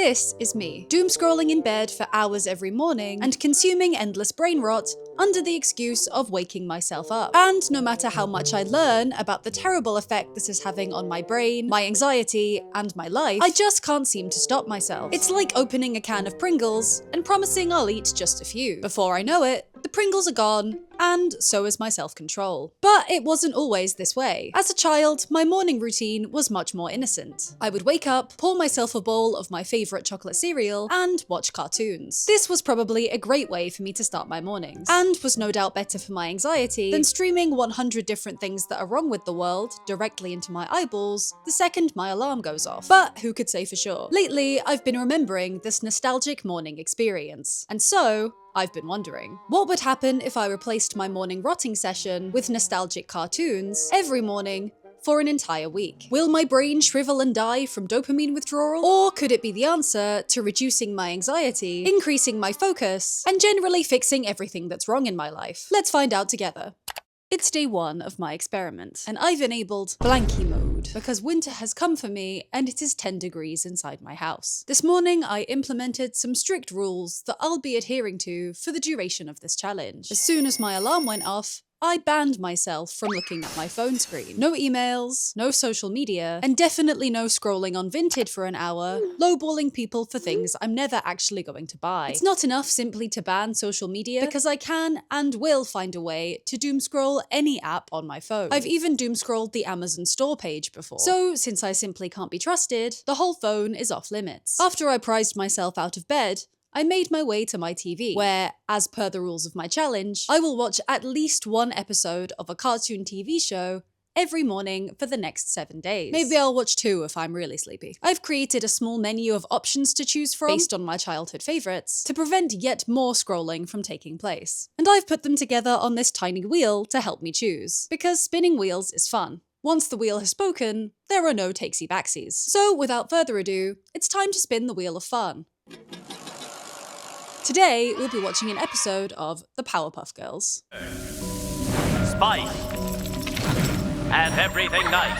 This is me, doomscrolling in bed for hours every morning and consuming endless brain rot under the excuse of waking myself up. And no matter how much I learn about the terrible effect this is having on my brain, my anxiety, and my life, I just can't seem to stop myself. It's like opening a can of Pringles and promising I'll eat just a few. Before I know it, the Pringles are gone, and so is my self-control. But it wasn't always this way. As a child, my morning routine was much more innocent. I would wake up, pour myself a bowl of my favorite chocolate cereal, and watch cartoons. This was probably a great way for me to start my mornings, and was no doubt better for my anxiety than streaming 100 different things that are wrong with the world directly into my eyeballs the second my alarm goes off. But who could say for sure? Lately, I've been remembering this nostalgic morning experience, and so I've been wondering, what would happen if I replaced my morning rotting session with nostalgic cartoons every morning for an entire week? Will my brain shrivel and die from dopamine withdrawal? Or could it be the answer to reducing my anxiety, increasing my focus, and generally fixing everything that's wrong in my life? Let's find out together. It's day one of my experiment, and I've enabled blankie mode because winter has come for me and it is 10 degrees inside my house. This morning, I implemented some strict rules that I'll be adhering to for the duration of this challenge. As soon as my alarm went off, I banned myself from looking at my phone screen. No emails, no social media, and definitely no scrolling on Vinted for an hour, lowballing people for things I'm never actually going to buy. It's not enough simply to ban social media, because I can and will find a way to doomscroll any app on my phone. I've even doomscrolled the Amazon store page before. So, since I simply can't be trusted, the whole phone is off limits. After I prized myself out of bed, I made my way to my TV, where, as per the rules of my challenge, I will watch at least one episode of a cartoon TV show every morning for the next 7 days. Maybe I'll watch 2 if I'm really sleepy. I've created a small menu of options to choose from, based on my childhood favorites, to prevent yet more scrolling from taking place. And I've put them together on this tiny wheel to help me choose, because spinning wheels is fun. Once the wheel has spoken, there are no takesy-backsies. So, without further ado, it's time to spin the wheel of fun. Today, we'll be watching an episode of The Powerpuff Girls. Spies and everything nice.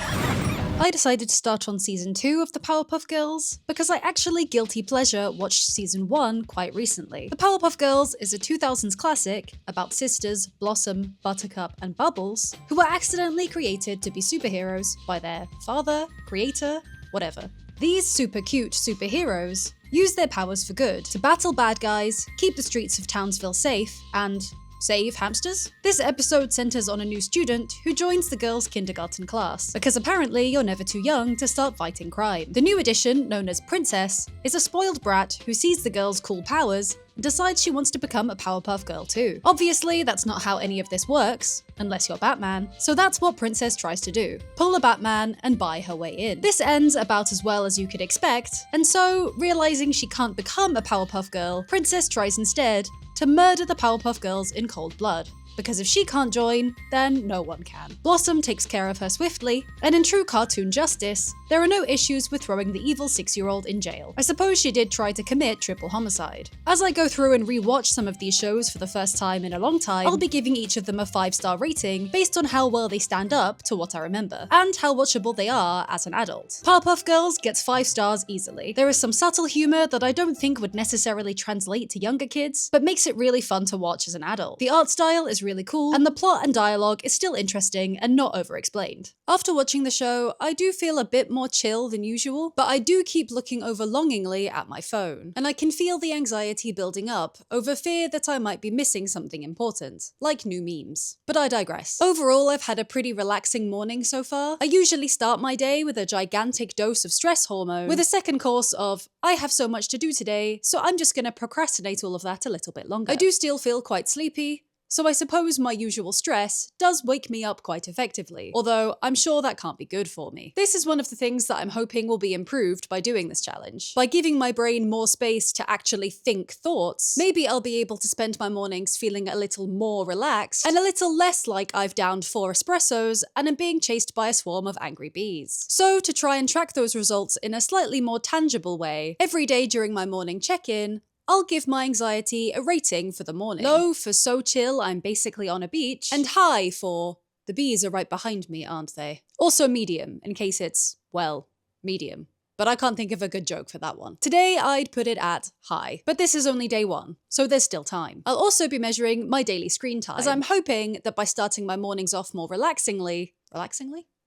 I decided to start on season 2 of The Powerpuff Girls because I actually guilty pleasure watched season 1 quite recently. The Powerpuff Girls is a 2000s classic about sisters Blossom, Buttercup, and Bubbles, who were accidentally created to be superheroes by their father, creator, whatever. These super cute superheroes use their powers for good, to battle bad guys, keep the streets of Townsville safe, and save hamsters? This episode centers on a new student who joins the girls' kindergarten class, because apparently you're never too young to start fighting crime. The new addition, known as Princess, is a spoiled brat who sees the girls' cool powers and decides she wants to become a Powerpuff Girl too. Obviously, that's not how any of this works, unless you're Batman, so that's what Princess tries to do. Pull a Batman and buy her way in. This ends about as well as you could expect, and so, realizing she can't become a Powerpuff Girl, Princess tries instead to murder the Powerpuff Girls in cold blood. Because if she can't join, then no one can. Blossom takes care of her swiftly, and in true cartoon justice, there are no issues with throwing the evil 6-year-old in jail. I suppose she did try to commit triple homicide. As I go through and rewatch some of these shows for the first time in a long time, I'll be giving each of them a 5-star rating based on how well they stand up to what I remember, and how watchable they are as an adult. Powerpuff Girls gets 5 stars easily. There is some subtle humor that I don't think would necessarily translate to younger kids, but makes it really fun to watch as an adult. The art style is really cool, and the plot and dialogue is still interesting and not over-explained. After watching the show, I do feel a bit more chill than usual, but I do keep looking over longingly at my phone, and I can feel the anxiety building up over fear that I might be missing something important, like new memes. But I digress. Overall, I've had a pretty relaxing morning so far. I usually start my day with a gigantic dose of stress hormone, with a second course of, I have so much to do today, so I'm just gonna procrastinate all of that a little bit longer. I do still feel quite sleepy, so I suppose my usual stress does wake me up quite effectively, although I'm sure that can't be good for me. This is one of the things that I'm hoping will be improved by doing this challenge. By giving my brain more space to actually think thoughts, maybe I'll be able to spend my mornings feeling a little more relaxed, and a little less like I've downed 4 espressos and am being chased by a swarm of angry bees. So to try and track those results in a slightly more tangible way, every day during my morning check-in, I'll give my anxiety a rating for the morning. Low for so chill I'm basically on a beach, and high for the bees are right behind me, aren't they? Also medium, in case it's, well, medium. but I can't think of a good joke for that one. Today, I'd put it at high, but this is only day 1, so there's still time. I'll also be measuring my daily screen time, as I'm hoping that by starting my mornings off more relaxingly,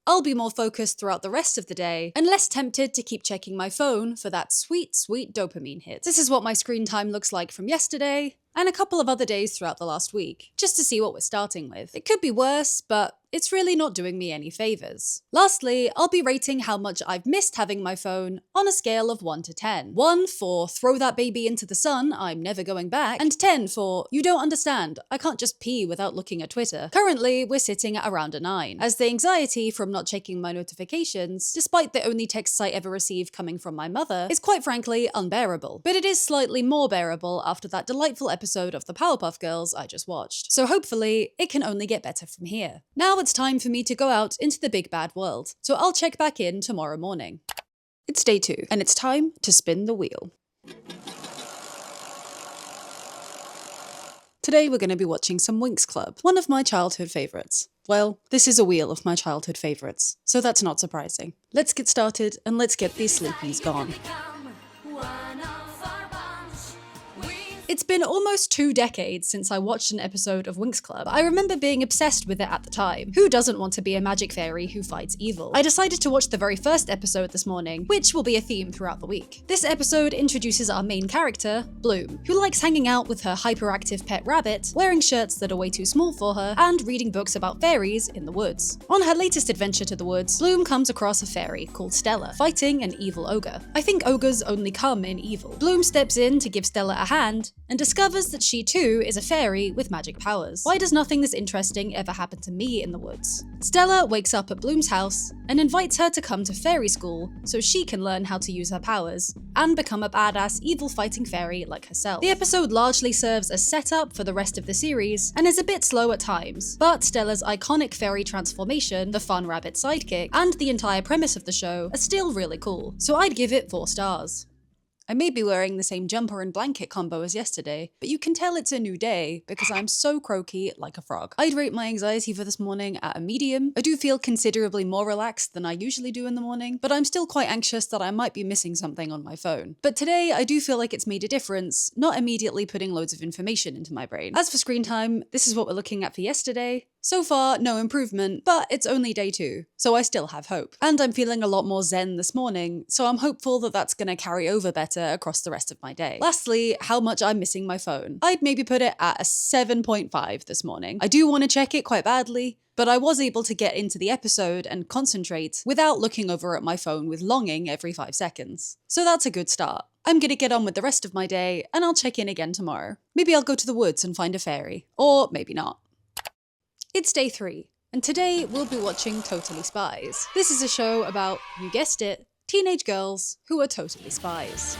I'll be more focused throughout the rest of the day and less tempted to keep checking my phone for that sweet, sweet dopamine hit. This is what my screen time looks like from yesterday and a couple of other days throughout the last week, just to see what we're starting with. It could be worse, but it's really not doing me any favors. Lastly, I'll be rating how much I've missed having my phone on a scale of 1 to 10. 1 for throw that baby into the sun, I'm never going back, and 10 for you don't understand, I can't just pee without looking at Twitter. Currently, we're sitting at around a 9, as the anxiety from not checking my notifications, despite the only texts I ever received coming from my mother, is quite frankly unbearable. But it is slightly more bearable after that delightful episode of the Powerpuff Girls I just watched. So hopefully, it can only get better from here. Now it's time for me to go out into the big bad world, so I'll check back in tomorrow morning. It's day 2, and it's time to spin the wheel. Today we're going to be watching some Winx Club, one of my childhood favourites. Well, this is a wheel of my childhood favourites, so that's not surprising. Let's get started and let's get these sleepies gone. It's been almost 2 decades since I watched an episode of Winx Club. I remember being obsessed with it at the time. Who doesn't want to be a magic fairy who fights evil? I decided to watch the very first episode this morning, which will be a theme throughout the week. This episode introduces our main character, Bloom, who likes hanging out with her hyperactive pet rabbit, wearing shirts that are way too small for her, and reading books about fairies in the woods. On her latest adventure to the woods, Bloom comes across a fairy called Stella, fighting an evil ogre. I think ogres only come in evil. Bloom steps in to give Stella a hand, and discovers that she too is a fairy with magic powers. Why does nothing this interesting ever happen to me in the woods? Stella wakes up at Bloom's house and invites her to come to fairy school so she can learn how to use her powers and become a badass evil fighting fairy like herself. The episode largely serves as setup for the rest of the series and is a bit slow at times, but Stella's iconic fairy transformation, the fun rabbit sidekick, and the entire premise of the show are still really cool, so I'd give it 4 stars. I may be wearing the same jumper and blanket combo as yesterday, but you can tell it's a new day because I'm so croaky like a frog. I'd rate my anxiety for this morning at a medium. I do feel considerably more relaxed than I usually do in the morning, but I'm still quite anxious that I might be missing something on my phone. But today, I do feel like it's made a difference, not immediately putting loads of information into my brain. As for screen time, this is what we're looking at for yesterday. So far, no improvement, but it's only day 2, so I still have hope. And I'm feeling a lot more zen this morning, so I'm hopeful that that's gonna carry over better across the rest of my day. Lastly, how much I'm missing my phone. I'd maybe put it at a 7.5 this morning. I do want to check it quite badly, but I was able to get into the episode and concentrate without looking over at my phone with longing every 5 seconds. So that's a good start. I'm gonna get on with the rest of my day, and I'll check in again tomorrow. Maybe I'll go to the woods and find a fairy. Or maybe not. It's day 3, and today we'll be watching Totally Spies. This is a show about, you guessed it, teenage girls who are totally spies.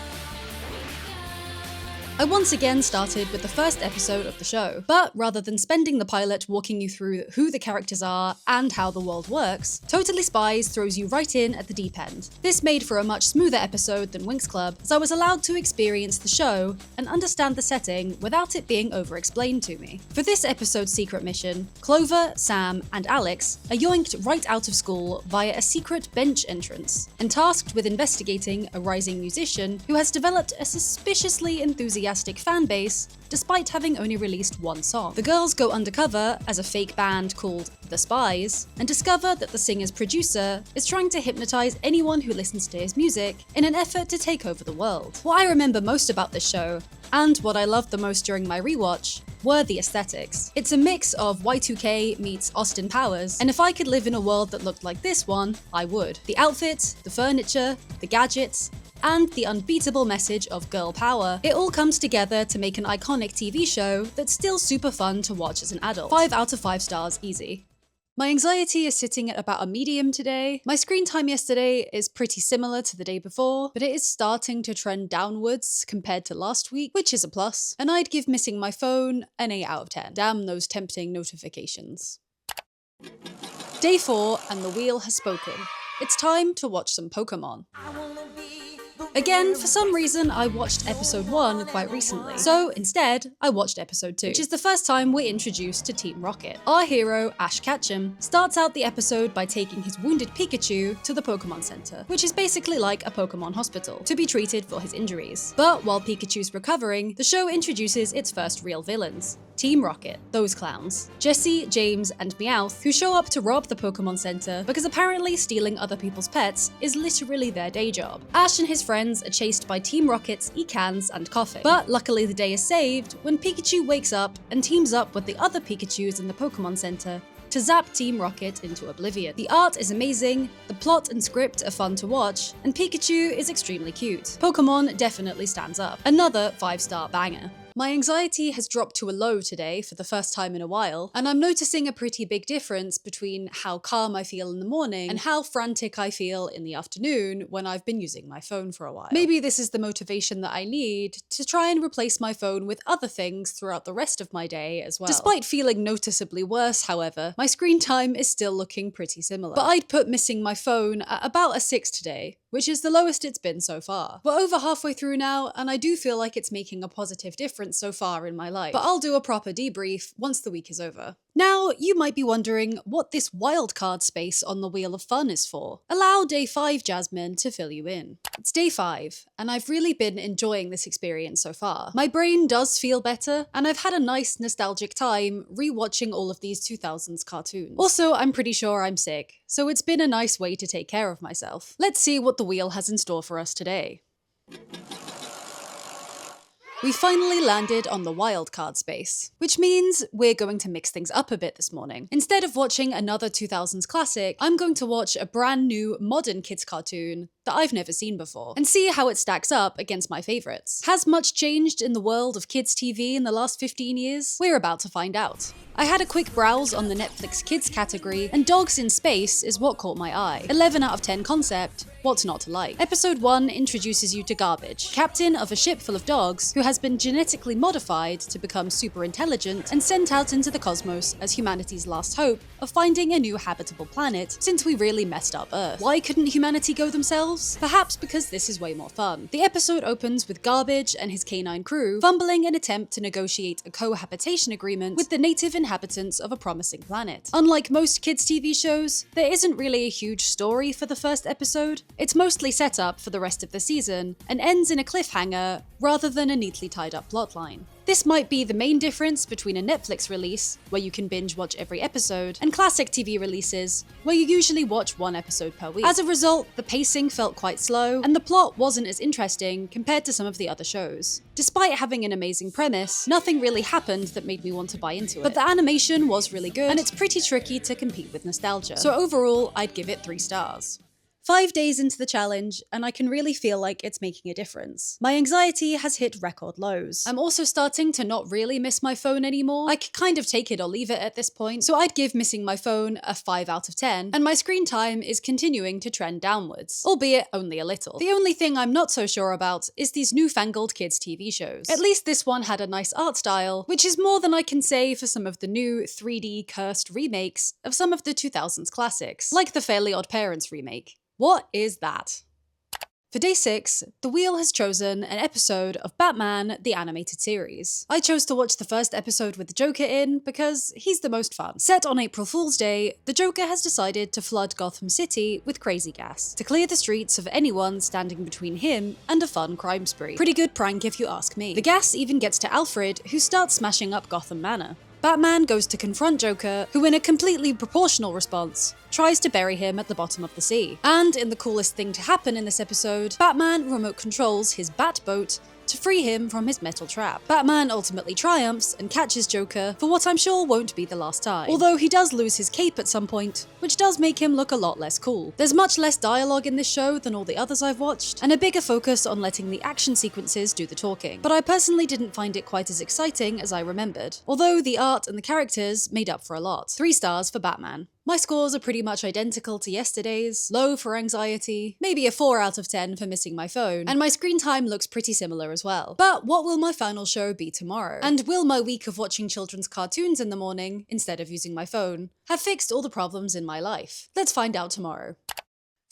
I once again started with the first episode of the show, but rather than spending the pilot walking you through who the characters are and how the world works, Totally Spies throws you right in at the deep end. This made for a much smoother episode than Winx Club, as I was allowed to experience the show and understand the setting without it being over-explained to me. For this episode's secret mission, Clover, Sam, and Alex are yoinked right out of school via a secret bench entrance, and tasked with investigating a rising musician who has developed a suspiciously enthusiastic fan base despite having only released 1 song. The girls go undercover as a fake band called The Spies and discover that the singer's producer is trying to hypnotize anyone who listens to his music in an effort to take over the world. What I remember most about this show, and what I loved the most during my rewatch, were the aesthetics. It's a mix of Y2K meets Austin Powers, and if I could live in a world that looked like this one, I would. The outfits, the furniture, the gadgets, and the unbeatable message of girl power. It all comes together to make an iconic TV show that's still super fun to watch as an adult. 5 out of 5 stars easy. My anxiety is sitting at about a medium today. My screen time yesterday is pretty similar to the day before, but it is starting to trend downwards compared to last week, which is a plus. And I'd give missing my phone an 8 out of 10. Damn those tempting notifications. Day 4, and the wheel has spoken. It's time to watch some Pokémon. I wanna be the Again, for some reason, I watched episode 1 quite recently. So instead, I watched episode 2, which is the first time we're introduced to Team Rocket. Our hero, Ash Ketchum, starts out the episode by taking his wounded Pikachu to the Pokémon Center, which is basically like a Pokémon hospital, to be treated for his injuries. But while Pikachu's recovering, the show introduces its first real villains. Team Rocket, those clowns. Jesse, James, and Meowth, who show up to rob the Pokémon Center because apparently stealing other people's pets is literally their day job. Ash and his friends are chased by Team Rocket's Ekans and Koffing. But luckily the day is saved when Pikachu wakes up and teams up with the other Pikachus in the Pokémon Center to zap Team Rocket into oblivion. The art is amazing, the plot and script are fun to watch, and Pikachu is extremely cute. Pokémon definitely stands up. Another 5-star banger. My anxiety has dropped to a low today for the first time in a while, and I'm noticing a pretty big difference between how calm I feel in the morning and how frantic I feel in the afternoon when I've been using my phone for a while. Maybe this is the motivation that I need to try and replace my phone with other things throughout the rest of my day as well. Despite feeling noticeably worse, however, my screen time is still looking pretty similar. But I'd put missing my phone at about a 6 today, which is the lowest it's been so far. We're over halfway through now, and I do feel like it's making a positive difference so far in my life, but I'll do a proper debrief once the week is over. Now, you might be wondering what this wildcard space on the Wheel of Fun is for. Allow Day 5, Jasmine, to fill you in. It's Day 5, and I've really been enjoying this experience so far. My brain does feel better, and I've had a nice nostalgic time rewatching all of these 2000s cartoons. Also, I'm pretty sure I'm sick, so it's been a nice way to take care of myself. Let's see what the wheel has in store for us today. We finally landed on the wildcard space, which means we're going to mix things up a bit this morning. Instead of watching another 2000s classic, I'm going to watch a brand new modern kids cartoon that I've never seen before, and see how it stacks up against my favourites. Has much changed in the world of kids TV in the last 15 years? We're about to find out. I had a quick browse on the Netflix Kids category, and Dogs in Space is what caught my eye. 11 out of 10 concept, what's not to like? Episode 1 introduces you to Garbage, captain of a ship full of dogs who has been genetically modified to become super intelligent and sent out into the cosmos as humanity's last hope of finding a new habitable planet since we really messed up Earth. Why couldn't humanity go themselves? Perhaps because this is way more fun. The episode opens with Garbage and his canine crew fumbling an attempt to negotiate a cohabitation agreement with the native inhabitants of a promising planet. Unlike most kids' TV shows, there isn't really a huge story for the first episode. It's mostly set up for the rest of the season and ends in a cliffhanger rather than a neatly tied up plotline. This might be the main difference between a Netflix release, where you can binge watch every episode, and classic TV releases, where you usually watch one episode per week. As a result, the pacing felt quite slow, and the plot wasn't as interesting compared to some of the other shows. Despite having an amazing premise, nothing really happened that made me want to buy into it. But the animation was really good, and it's pretty tricky to compete with nostalgia. So overall, I'd give it 3 stars. 5 days into the challenge, and I can really feel like it's making a difference. My anxiety has hit record lows. I'm also starting to not really miss my phone anymore. I can kind of take it or leave it at this point, so I'd give missing my phone a 5 out of 10, and my screen time is continuing to trend downwards, albeit only a little. The only thing I'm not so sure about is these newfangled kids TV shows. At least this one had a nice art style, which is more than I can say for some of the new 3D cursed remakes of some of the 2000s classics, like the Fairly Odd Parents remake. What is that? For Day 6, the wheel has chosen an episode of Batman the Animated Series. I chose to watch the first episode with the Joker in because he's the most fun. Set on April Fool's Day, the Joker has decided to flood Gotham City with crazy gas to clear the streets of anyone standing between him and a fun crime spree. Pretty good prank if you ask me. The gas even gets to Alfred, who starts smashing up Gotham Manor. Batman goes to confront Joker, who in a completely proportional response, tries to bury him at the bottom of the sea. And in the coolest thing to happen in this episode, Batman remote controls his Batboat to free him from his metal trap. Batman ultimately triumphs and catches Joker for what I'm sure won't be the last time. Although he does lose his cape at some point, which does make him look a lot less cool. There's much less dialogue in this show than all the others I've watched, and a bigger focus on letting the action sequences do the talking. But I personally didn't find it quite as exciting as I remembered, although the art and the characters made up for a lot. 3 stars for Batman. My scores are pretty much identical to yesterday's, low for anxiety, maybe a 4 out of 10 for missing my phone, and my screen time looks pretty similar as well. But what will my final show be tomorrow? And will my week of watching children's cartoons in the morning, instead of using my phone, have fixed all the problems in my life? Let's find out tomorrow.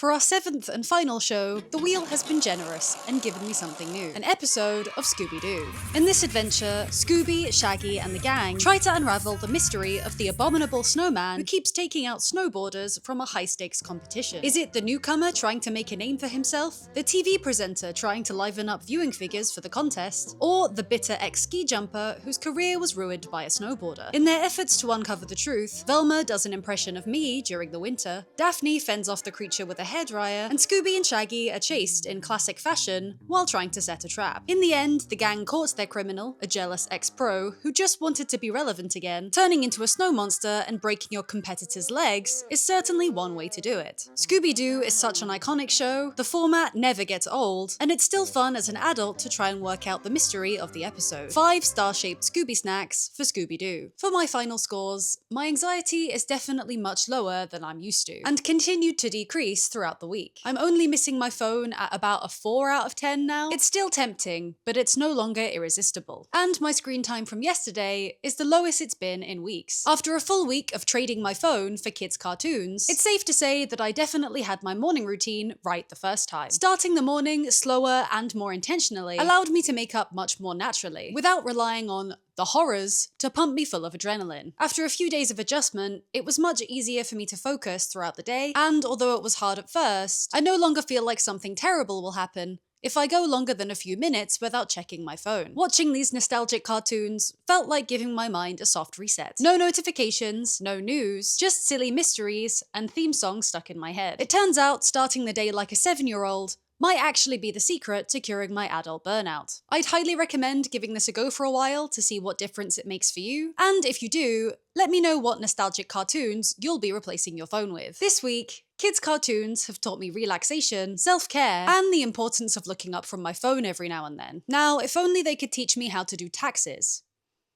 For our 7th and final show, the wheel has been generous and given me something new. An episode of Scooby-Doo. In this adventure, Scooby, Shaggy, and the gang try to unravel the mystery of the abominable snowman who keeps taking out snowboarders from a high-stakes competition. Is it the newcomer trying to make a name for himself? The TV presenter trying to liven up viewing figures for the contest? Or the bitter ex-ski jumper whose career was ruined by a snowboarder? In their efforts to uncover the truth, Velma does an impression of me during the winter, Daphne fends off the creature with a hairdryer, and Scooby and Shaggy are chased in classic fashion while trying to set a trap. In the end, the gang caught their criminal, a jealous ex-pro who just wanted to be relevant again. Turning into a snow monster and breaking your competitor's legs is certainly one way to do it. Scooby-Doo is such an iconic show, the format never gets old, and it's still fun as an adult to try and work out the mystery of the episode. 5 star-shaped Scooby snacks for Scooby-Doo. For my final scores, my anxiety is definitely much lower than I'm used to, and continued to decrease throughout the week. I'm only missing my phone at about a 4 out of 10 now. It's still tempting, but it's no longer irresistible. And my screen time from yesterday is the lowest it's been in weeks. After a full week of trading my phone for kids' cartoons, it's safe to say that I definitely had my morning routine right the first time. Starting the morning slower and more intentionally allowed me to make up much more naturally, without relying on the horrors to pump me full of adrenaline. After a few days of adjustment, it was much easier for me to focus throughout the day, and although it was hard at first, I no longer feel like something terrible will happen if I go longer than a few minutes without checking my phone. Watching these nostalgic cartoons felt like giving my mind a soft reset. No notifications, no news, just silly mysteries and theme songs stuck in my head. It turns out starting the day like a 7-year-old might actually be the secret to curing my adult burnout. I'd highly recommend giving this a go for a while to see what difference it makes for you, and if you do, let me know what nostalgic cartoons you'll be replacing your phone with. This week, kids' cartoons have taught me relaxation, self-care, and the importance of looking up from my phone every now and then. Now, if only they could teach me how to do taxes.